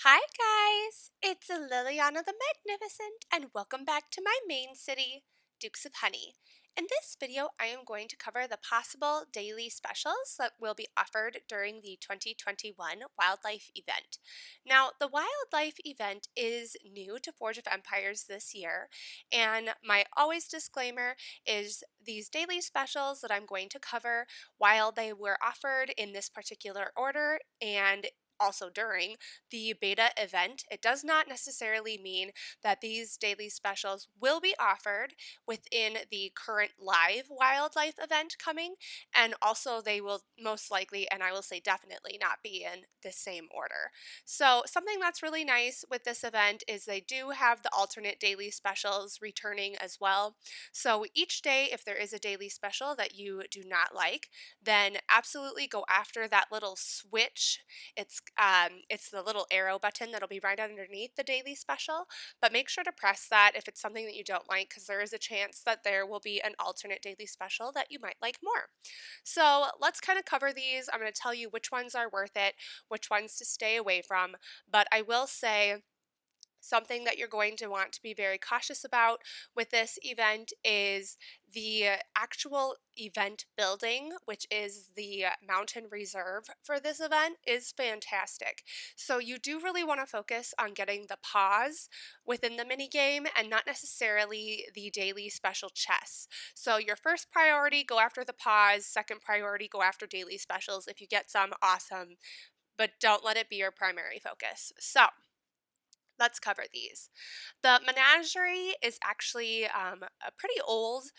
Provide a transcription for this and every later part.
Hi guys, it's Liliana the Magnificent and welcome back to my main city, Dukes of Honey. In this video, I am going to cover the possible daily specials that will be offered during the 2021 wildlife event. Now, the wildlife event is new to Forge of Empires this year, and my always disclaimer is these daily specials that I'm going to cover while they were offered in this particular order and also during the beta event, it does not necessarily mean that these daily specials will be offered within the current live wildlife event coming, and also they will most likely, and I will say definitely, not be in the same order. So, something that's really nice with this event is they do have the alternate daily specials returning as well. So, each day, if there is a daily special that you do not like, then absolutely go after that little switch. It's the little arrow button that'll be right underneath the daily special, but make sure to press that if it's something that you don't like, because there is a chance that there will be an alternate daily special that you might like more. So let's kind of cover these. I'm going to tell you which ones are worth it, which ones to stay away from, but I will say something that you're going to want to be very cautious about with this event is the actual event building, which is the mountain reserve for this event, is fantastic. So you do really want to focus on getting the pause within the mini game and not necessarily the daily special chests. So your first priority, go after the pause. Second priority, go after daily specials. If you get some, awesome, but don't let it be your primary focus. So let's cover these. The Menagerie is actually a pretty old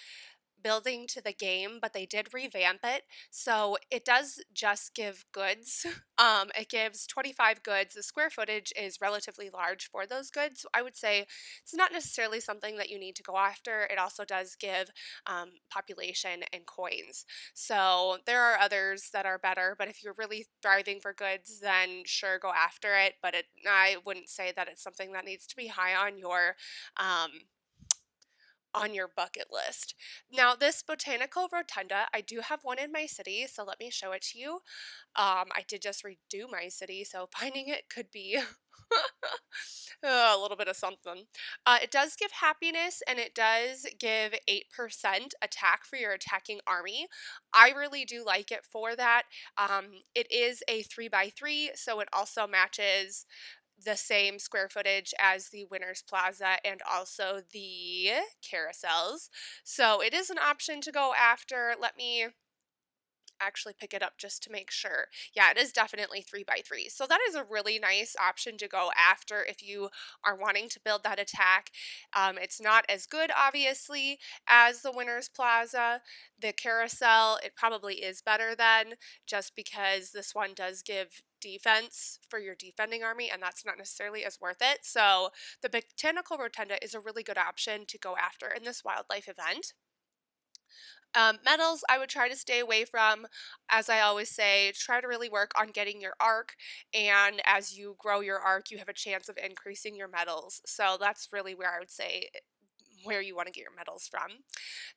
building to the game, but they did revamp it. So it does just give goods. It gives 25 goods. The square footage is relatively large for those goods. So I would say it's not necessarily something that you need to go after. It also does give population and coins. So there are others that are better, but if you're really thriving for goods, then sure, go after it. But I wouldn't say that it's something that needs to be high um, on your bucket list. Now, this botanical rotunda, I do have one in my city, so let me show it to you. I did just redo my city, so finding it could be a little bit of something. It does give happiness and it does give 8% attack for your attacking army. I really do like it for that. It is a 3x3, so it also matches the same square footage as the Winners Plaza and also the carousels. So it is an option to go after. Let me actually pick it up just to make sure. Yeah, it is definitely 3x3. So that is a really nice option to go after if you are wanting to build that attack. It's not as good, obviously, as the Winners Plaza. The carousel, it probably is better than, just because this one does give defense for your defending army, and that's not necessarily as worth it. So the Botanical Rotunda is a really good option to go after in this wildlife event. Metals, I would try to stay away from. As I always say, try to really work on getting your arc, and as you grow your arc, you have a chance of increasing your metals. So that's really where I would say where you want to get your metals from.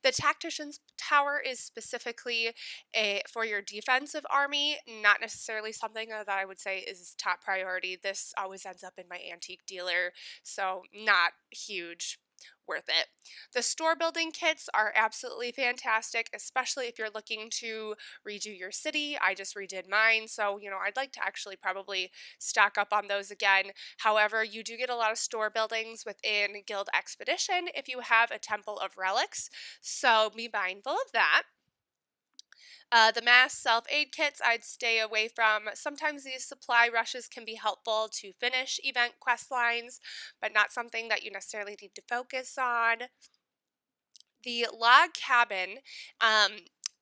The Tactician's Tower is specifically for your defensive army, not necessarily something that I would say is top priority. This always ends up in my antique dealer, so not huge. Worth it. The store building kits are absolutely fantastic, especially if you're looking to redo your city. I just redid mine, so I'd like to actually probably stock up on those again. However, you do get a lot of store buildings within Guild Expedition if you have a Temple of Relics, so be mindful of that. The mass self-aid kits I'd stay away from. Sometimes these supply rushes can be helpful to finish event quest lines, but not something that you necessarily need to focus on. The log cabin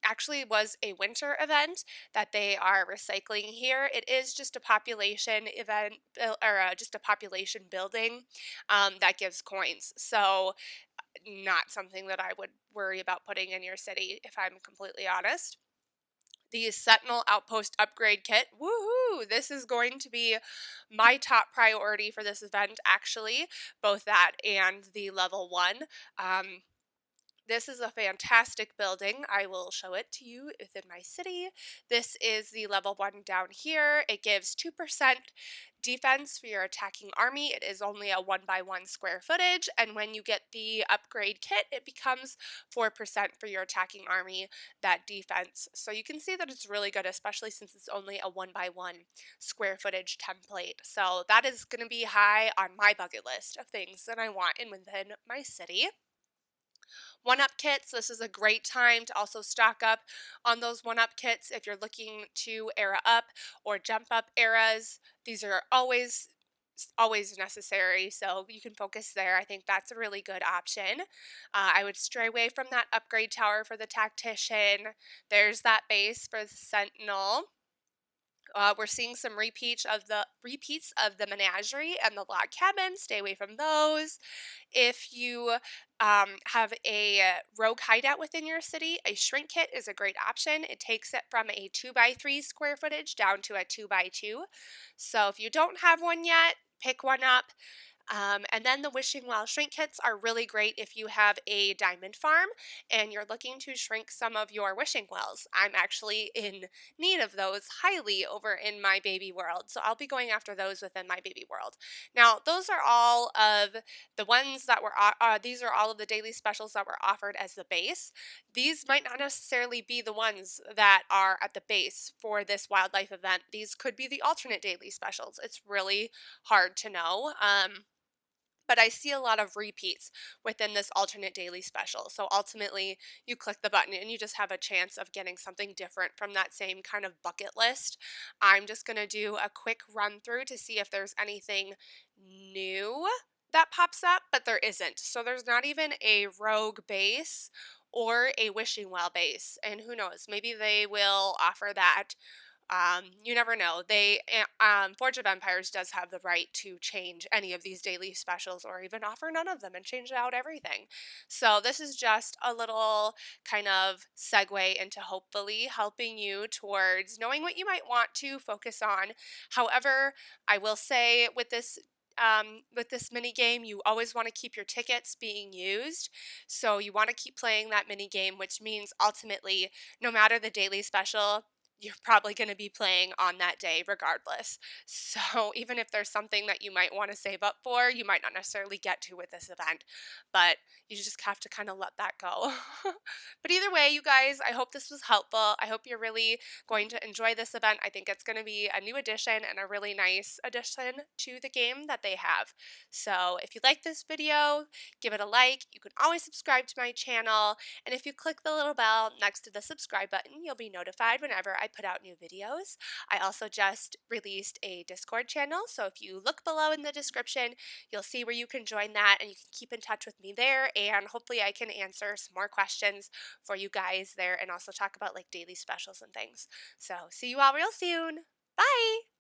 actually was a winter event that they are recycling here. It is just a population event, or just a population building that gives coins. So not something that I would worry about putting in your city, if I'm completely honest. The Sentinel Outpost upgrade kit. Woohoo! This is going to be my top priority for this event, actually, both that and the level 1. This is a fantastic building. I will show it to you within my city. This is the level 1 down here. It gives 2% defense for your attacking army. It is only a 1 by 1 square footage, and when you get the upgrade kit, it becomes 4% for your attacking army, that defense. So you can see that it's really good, especially since it's only a 1 by 1 square footage template. So that is going to be high on my bucket list of things that I want in within my city. 1-up kits, this is a great time to also stock up on those 1-up kits if you're looking to era up or jump up eras. These are always necessary, so you can focus there. I think that's a really good option. I would stray away from that upgrade tower for the tactician. There's that base for the sentinel. We're seeing some repeats of the menagerie and the log cabin. Stay away from those. If you have a rogue hideout within your city, a shrink kit is a great option. It takes it from a 2 by 3 square footage down to a 2 by 2. So if you don't have one yet, pick one up. And then the wishing well shrink kits are really great if you have a diamond farm and you're looking to shrink some of your wishing wells. I'm actually in need of those highly over in my baby world, so I'll be going after those within my baby world. Now, those are all of the ones that were, these are all of the daily specials that were offered as the base. These might not necessarily be the ones that are at the base for this wildlife event. These could be the alternate daily specials. It's really hard to know. But I see a lot of repeats within this alternate daily special. So ultimately, you click the button and you just have a chance of getting something different from that same kind of bucket list. I'm just going to do a quick run through to see if there's anything new that pops up, but there isn't. So there's not even a rogue base or a wishing well base. And who knows, maybe they will offer that. You never know. Forge of Empires does have the right to change any of these daily specials or even offer none of them and change out everything. So this is just a little kind of segue into hopefully helping you towards knowing what you might want to focus on. However, I will say with this mini game, you always want to keep your tickets being used. So you want to keep playing that mini game, which means ultimately, no matter the daily special, you're probably going to be playing on that day regardless. So even if there's something that you might want to save up for, you might not necessarily get to with this event, but you just have to kind of let that go. But either way, you guys, I hope this was helpful. I hope you're really going to enjoy this event. I think it's going to be a new addition and a really nice addition to the game that they have. So if you like this video, give it a like. You can always subscribe to my channel. And if you click the little bell next to the subscribe button, you'll be notified whenever I put out new videos. I also just released a Discord channel, so if you look below in the description, you'll see where you can join that and you can keep in touch with me there, and hopefully I can answer some more questions for you guys there and also talk about like daily specials and things. So see you all real soon. Bye!